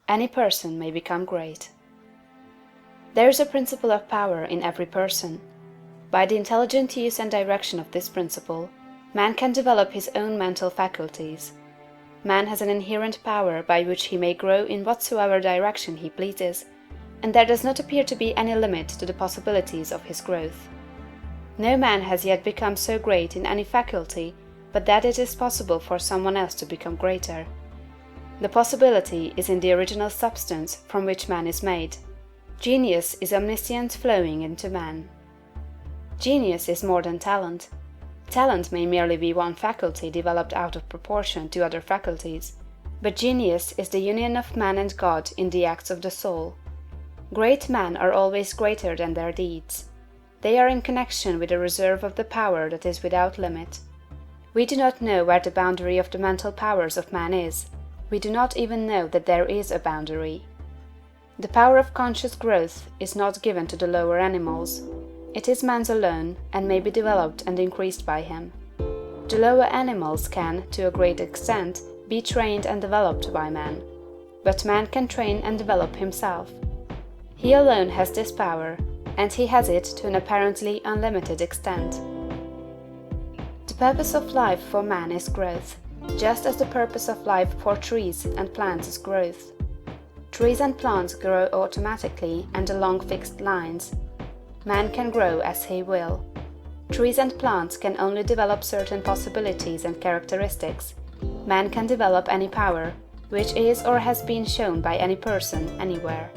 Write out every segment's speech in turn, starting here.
Any person may become great. There is a principle of power in every person. By the intelligent use and direction of this principle, man can develop his own mental faculties. Man has an inherent power by which he may grow in whatsoever direction he pleases, and there does not appear to be any limit to the possibilities of his growth. No man has yet become so great in any faculty but that it is possible for someone else to become greater. The possibility is in the original substance from which man is made. Genius is omniscience flowing into man. Genius is more than talent. Talent may merely be one faculty developed out of proportion to other faculties, but genius is the union of man and God in the acts of the soul. Great men are always greater than their deeds. They are in connection with a reserve of the power that is without limit. We do not know where the boundary of the mental powers of man is. We do not even know that there is a boundary. The power of conscious growth is not given to the lower animals. It is man's alone, and may be developed and increased by him. The lower animals can, to a great extent, be trained and developed by man. But man can train and develop himself. He alone has this power, and he has it to an apparently unlimited extent. The purpose of life for man is growth, just as the purpose of life for trees and plants is growth. Trees and plants grow automatically and along fixed lines. Man can grow as he will. Trees and plants can only develop certain possibilities and characteristics. Man can develop any power, which is or has been shown by any person, anywhere.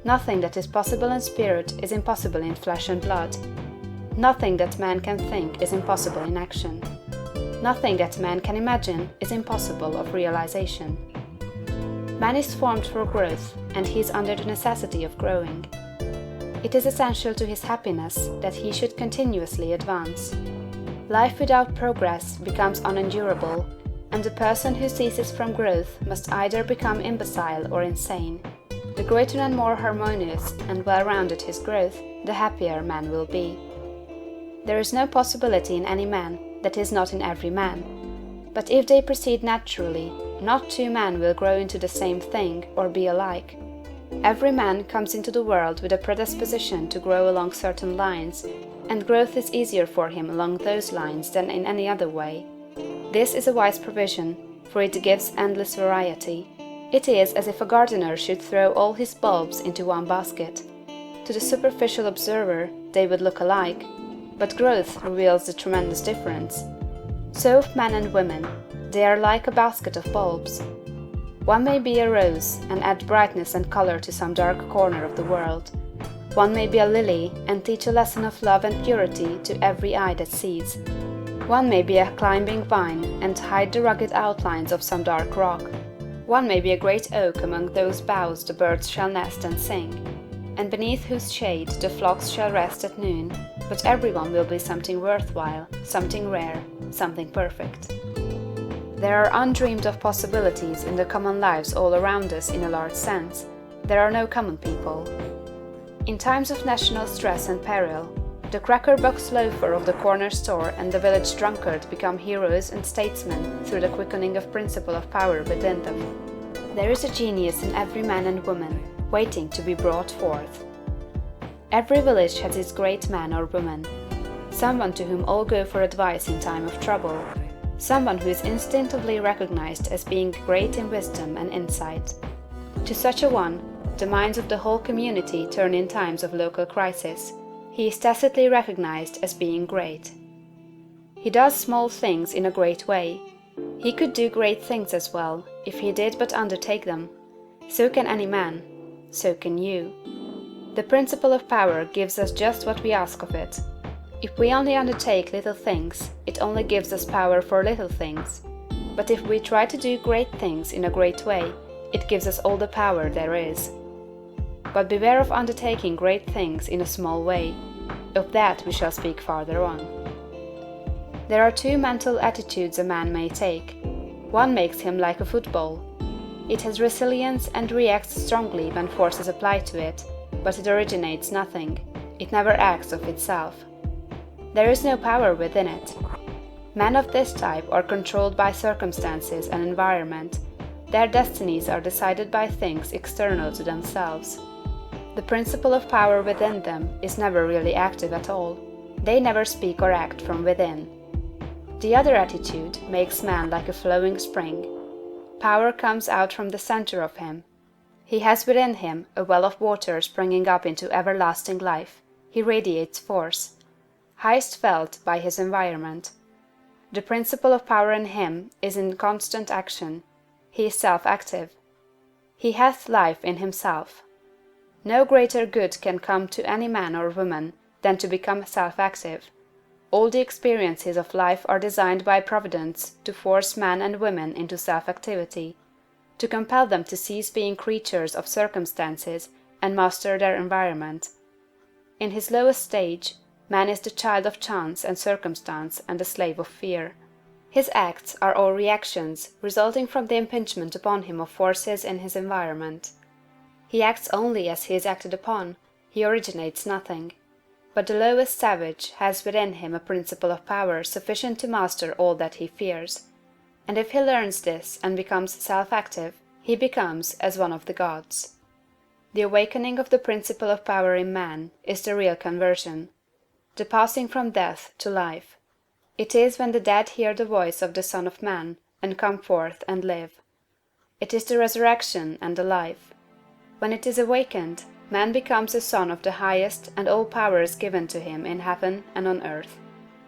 Nothing that is possible in spirit is impossible in flesh and blood. Nothing that man can think is impossible in action. Nothing that man can imagine is impossible of realization. Man is formed for growth, and he is under the necessity of growing. It is essential to his happiness that he should continuously advance. Life without progress becomes unendurable, and the person who ceases from growth must either become imbecile or insane. The greater and more harmonious and well-rounded his growth, the happier man will be. There is no possibility in any man that is not in every man. But if they proceed naturally, not two men will grow into the same thing or be alike. Every man comes into the world with a predisposition to grow along certain lines, and growth is easier for him along those lines than in any other way. This is a wise provision, for it gives endless variety. It is as if a gardener should throw all his bulbs into one basket. To the superficial observer, they would look alike, but growth reveals the tremendous difference. So of men and women, they are like a basket of bulbs. One may be a rose and add brightness and color to some dark corner of the world. One may be a lily and teach a lesson of love and purity to every eye that sees. One may be a climbing vine and hide the rugged outlines of some dark rock. One may be a great oak among whose boughs the birds shall nest and sing, and beneath whose shade the flocks shall rest at noon, but everyone will be something worthwhile, something rare, something perfect. There are undreamed of possibilities in the common lives all around us in a large sense. There are no common people. In times of national stress and peril, the cracker-box loafer of the corner store and the village drunkard become heroes and statesmen through the quickening of principle of power within them. There is a genius in every man and woman, waiting to be brought forth. Every village has its great man or woman, someone to whom all go for advice in time of trouble, someone who is instinctively recognized as being great in wisdom and insight. To such a one, the minds of the whole community turn in times of local crisis. He is tacitly recognized as being great. He does small things in a great way. He could do great things as well, if he did but undertake them. So can any man. So can you. The principle of power gives us just what we ask of it. If we only undertake little things, it only gives us power for little things. But if we try to do great things in a great way, it gives us all the power there is. But beware of undertaking great things in a small way. Of that we shall speak farther on. There are two mental attitudes a man may take. One makes him like a football. It has resilience and reacts strongly when force is applied to it, but it originates nothing. It never acts of itself. There is no power within it. Men of this type are controlled by circumstances and environment. Their destinies are decided by things external to themselves. The principle of power within them is never really active at all. They never speak or act from within. The other attitude makes man like a flowing spring. Power comes out from the center of him. He has within him a well of water springing up into everlasting life. He radiates force, highest felt by his environment. The principle of power in him is in constant action. He is self-active. He hath life in himself. No greater good can come to any man or woman than to become self-active. All the experiences of life are designed by Providence to force men and women into self-activity, to compel them to cease being creatures of circumstances and master their environment. In his lowest stage, man is the child of chance and circumstance and the slave of fear. His acts are all reactions resulting from the impingement upon him of forces in his environment. He acts only as he is acted upon, he originates nothing. But the lowest savage has within him a principle of power sufficient to master all that he fears. And if he learns this and becomes self-active, he becomes as one of the gods. The awakening of the principle of power in man is the real conversion, the passing from death to life. It is when the dead hear the voice of the Son of Man and come forth and live. It is the resurrection and the life. When it is awakened, man becomes a son of the highest, and all power is given to him in heaven and on earth.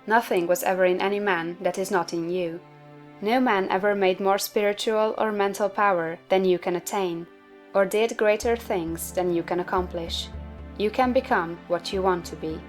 Nothing was ever in any man that is not in you. No man ever made more spiritual or mental power than you can attain, or did greater things than you can accomplish. You can become what you want to be.